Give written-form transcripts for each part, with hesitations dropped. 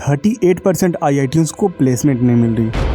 38% IITians को placement नहीं मिल रही।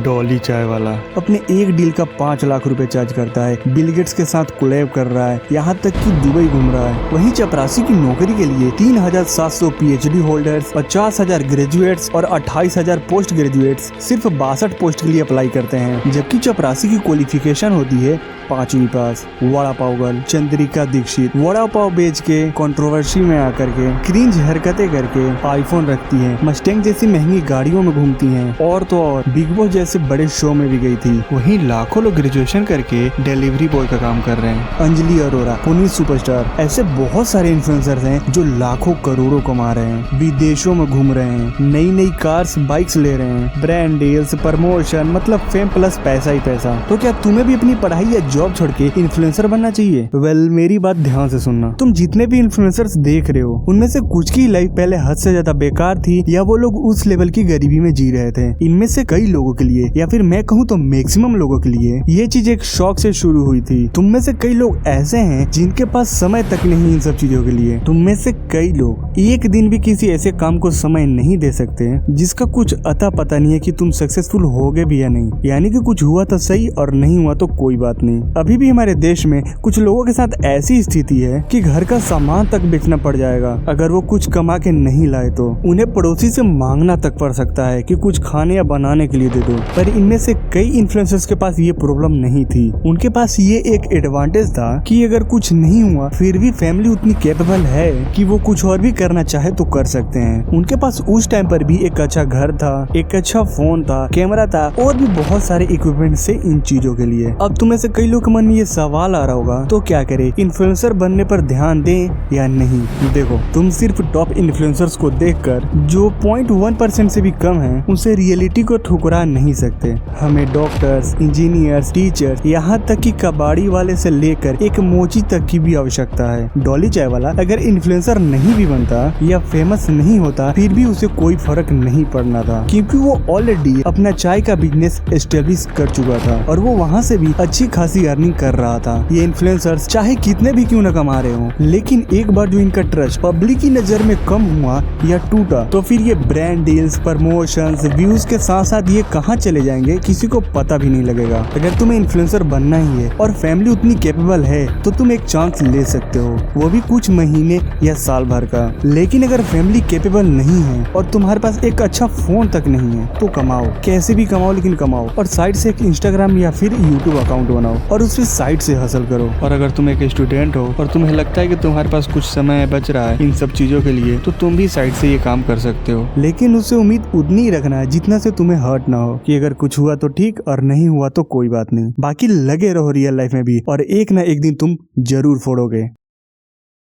डॉली चाय वाला अपने एक डील का 5 लाख रुपए चार्ज करता है, बिल गेट्स के साथ कोलैब कर रहा है, यहाँ तक कि दुबई घूम रहा है। वहीं चपरासी की नौकरी के लिए 3700 PhD होल्डर्स, 50,000 ग्रेजुएट्स और 28,000 पोस्ट ग्रेजुएट्स सिर्फ 62 पोस्ट के लिए अप्लाई करते हैं, जबकि चपरासी की क्वालिफिकेशन होती है 5वीं पास। वड़ा पाव गर्ल चंद्रिका दीक्षित वड़ा पाव बेच के कंट्रोवर्सी में आकर के क्रिंज हरकतें करके आईफोन रखती है, मस्टैंग जैसी महंगी गाड़ियों में घूमती हैं, और तो और बिग बॉस जैसे बड़े शो में भी गई थी। वहीं लाखों लोग ग्रेजुएशन करके डिलीवरी बॉय का काम कर रहे हैं। अंजलि अरोरा, पुनीत सुपरस्टार, ऐसे बहुत सारे इन्फ्लुएंसर्स हैं जो लाखों करोड़ों कमा रहे हैं, विदेशों में घूम रहे हैं, नई नई कार्स बाइक्स ले रहे हैं, ब्रांड डील्स, प्रमोशन, मतलब फेम प्लस पैसा ही पैसा। तो क्या तुम्हें भी अपनी पढ़ाई या जॉब छोड़ के इन्फ्लुएंसर बनना चाहिए? वेल, मेरी बात ध्यान से सुनना। तुम जितने भी इन्फ्लुएंसर्स देख रहे हो उनमें से कुछ की लाइफ पहले हद से ज्यादा बेकार थी, या वो लोग उस लेवल की गरीबी में जी रहे थे। इनमें से कई लोगों के लिए, या फिर मैं कहूँ तो मैक्सिमम लोगों के लिए, ये चीज एक शौक से शुरू हुई थी। तुम में से कई लोग ऐसे हैं जिनके पास समय तक नहीं इन सब चीजों के लिए। तुम में से कई लोग एक दिन भी किसी ऐसे काम को समय नहीं दे सकते जिसका कुछ अता पता नहीं है कि तुम सक्सेसफुल होगे भी या नहीं। यानी कि कुछ हुआ तो सही और नहीं हुआ तो कोई बात नहीं। अभी भी हमारे देश में कुछ लोगों के साथ ऐसी स्थिति है कि घर का सामान तक बेचना पड़ जाएगा अगर वो कुछ कमा के नहीं लाए तो। उन्हें पड़ोसी से मांगना तक पड़ सकता है कि कुछ खाने या बनाने के लिए दे दो। पर इनमें से कई इन्फ्लुएंसर्स के पास ये प्रॉब्लम नहीं थी। उनके पास ये एक एडवांटेज था कि अगर कुछ नहीं हुआ फिर भी फैमिली उतनी कैपेबल है कि वो कुछ और भी करना चाहे तो कर सकते हैं। उनके पास उस टाइम पर भी एक अच्छा घर था, एक अच्छा फोन था, कैमरा था और भी बहुत सारे इक्विपमेंट से इन चीजों के लिए। अब तुम्हें से कई लोग के मन में ये सवाल आ रहा होगा, तो क्या करे, इन्फ्लुएंसर बनने पर ध्यान दें या नहीं? देखो, तुम सिर्फ टॉप इन्फ्लुएंसर्स को देखकर जो 0.1% से भी कम है उनसे रियलिटी को ठुकरा नहीं सकते। हमें डॉक्टर्स, इंजीनियर्स, टीचर्स, यहाँ तक कि कबाड़ी वाले से लेकर एक मोची तक की भी आवश्यकता है। डॉली चाय वाला अगर इन्फ्लुएंसर नहीं भी बनता या फेमस नहीं होता फिर भी उसे कोई फर्क नहीं पड़ना था, क्योंकि वो ऑलरेडी अपना चाय का बिजनेस एस्टेब्लिश कर चुका था और वो वहाँ से भी अच्छी खासी अर्निंग कर रहा था। ये इन्फ्लुएंसर्स चाहे कितने भी क्यों न कमा रहे हो, लेकिन एक बार जो इनका ट्रस्ट पब्लिक की नजर में कम हुआ या टूटा तो फिर ये ब्रांड डील्स, प्रमोशंस, व्यूज के साथ साथ ये कहाँ चले जाएंगे किसी को पता भी नहीं लगेगा। अगर तुम्हें इन्फ्लुएंसर बनना ही है और फैमिली उतनी कैपेबल है तो तुम एक चांस ले सकते हो, वो भी कुछ महीने या साल भर का। लेकिन अगर फैमिली कैपेबल नहीं है और तुम्हारे पास एक अच्छा फोन तक नहीं है तो कमाओ, कैसे भी कमाओ, लेकिन कमाओ और साइड से एक इंस्टाग्राम या फिर यूट्यूब अकाउंट बनाओ और उससे साइड से हसल करो। और अगर तुम एक स्टूडेंट हो और तुम्हें लगता है कि तुम्हारे पास कुछ समय बच रहा है इन सब चीजों के लिए, तो तुम भी साइड से ये काम कर सकते हो, लेकिन उससे उम्मीद उतनी ही रखना है जितना से तुम्हें हर्ट ना हो, कि अगर कुछ हुआ तो ठीक और नहीं हुआ तो कोई बात नहीं। बाकी लगे रहो रियल लाइफ में भी और एक ना एक दिन तुम जरूर फोड़ोगे।